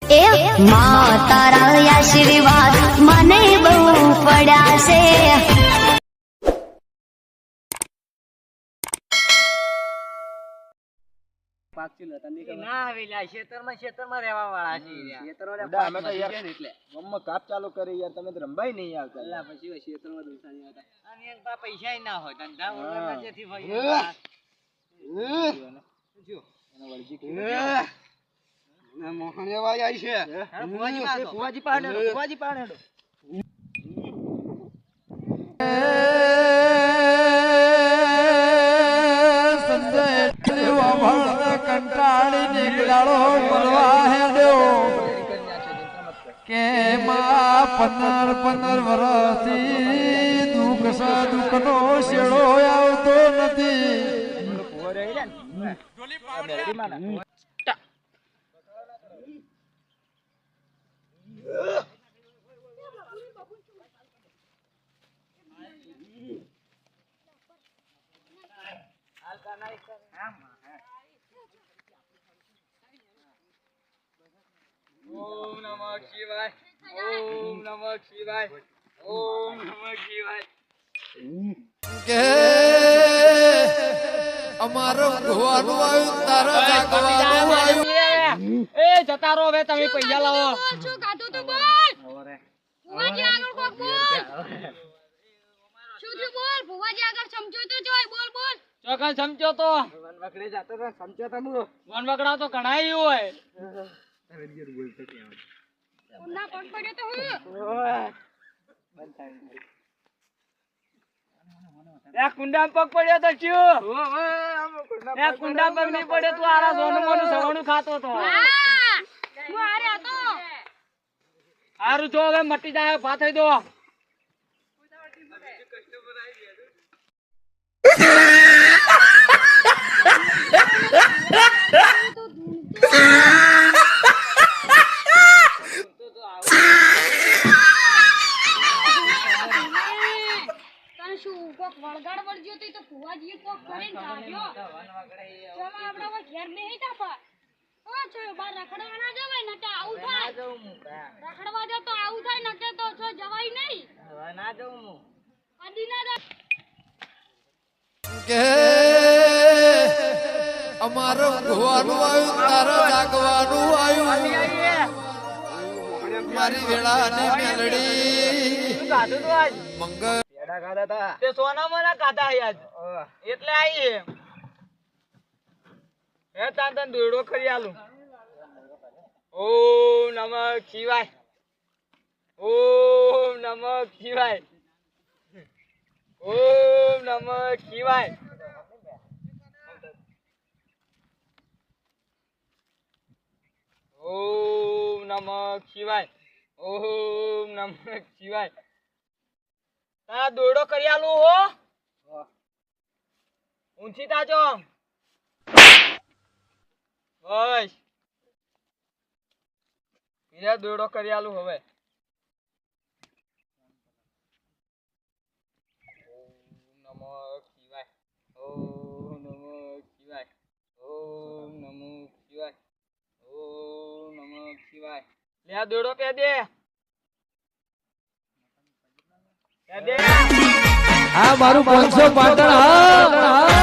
એ માં તારા આશીર્વાદ મને બહુ પડ્યા છે. કાપ ચાલુ કરી યાર તમે રંભાઈ નહીં આવતા પછી પૈસા ના હોય ધંધા મોહણિયા આવી છે ફુવાજી પાડે કંટાળી નીકળાડો મળવા હેડ્યો કે માં 15 વર્ષથી દુઃખ નો શેડો આવતો નથી. ઓમ નમઃ શિવાય ઓમ નમઃ શિવાય ઓમ નમઃ શિવાય. કે અમારો ભગવાનું આવ્યું તારા જાગવાનું આવ્યું. એ જતા રહો હવે તમે પૈસા લાવો. શું કાતું તું બોલ ભુવાજી આગળ કોક બોલ શું થયું બોલ ભુવાજી આગળ સમજો તો જોય બોલ બોલ ચોકન સમજો તો વનવકડે જાતો તો સમજો તમે વનવકડા તો ઘણાય હોય. ના પગ પડ્યો તો હું કુંડા પગ પડ્યો તો શું કુંડા પગ નહીં પડ્યો તું આરા સોનું મોનું સવણું ખાતો તો હા હું આરે હતો સારું જો હવે મટી જાય ભાત થઈ દો. શું કોક વળગાડ વળજો તો ભુવાજી કોક કરીને કાઢ્યો ચલો આપણે હવે ઘેર બેહી તા પર ઓ છો બાર રખડવા ના જવાય નકે આવું થાય રખડવા જો તો આવું થાય નકે તો છો જવાય નહીં ના જવું હું કદી ના જા કે અમારો ભગવાનું આવ્યું તારા જાગવાનું આવ્યું. મારી વેળાની મેલડી ખાધું તો આજ મંગળ ખાધા તા તે સોના મોના ખાધા આજ એટલે આવી હે તાન તન દોડો ખરી આલું. ઓમ નમઃ શિવાય ઓમ નમઃ શિવાય ઓમ નમઃ શિવાય ઓમ નમઃ શિવાય ઓમ નમઃ શિવાય. તારા દોડો કરી આલું હો ઊંચી તાજો બસ બીજા દોડો કરી આલું હવે. ઓમ નમઃ શિવાય ઓમ નમઃ શિવાય ઓમ નમઃ શિવાય ઓમ નમઃ શિવાય. લે આ દોડો પે દે આ મારું 500 પાટણ હા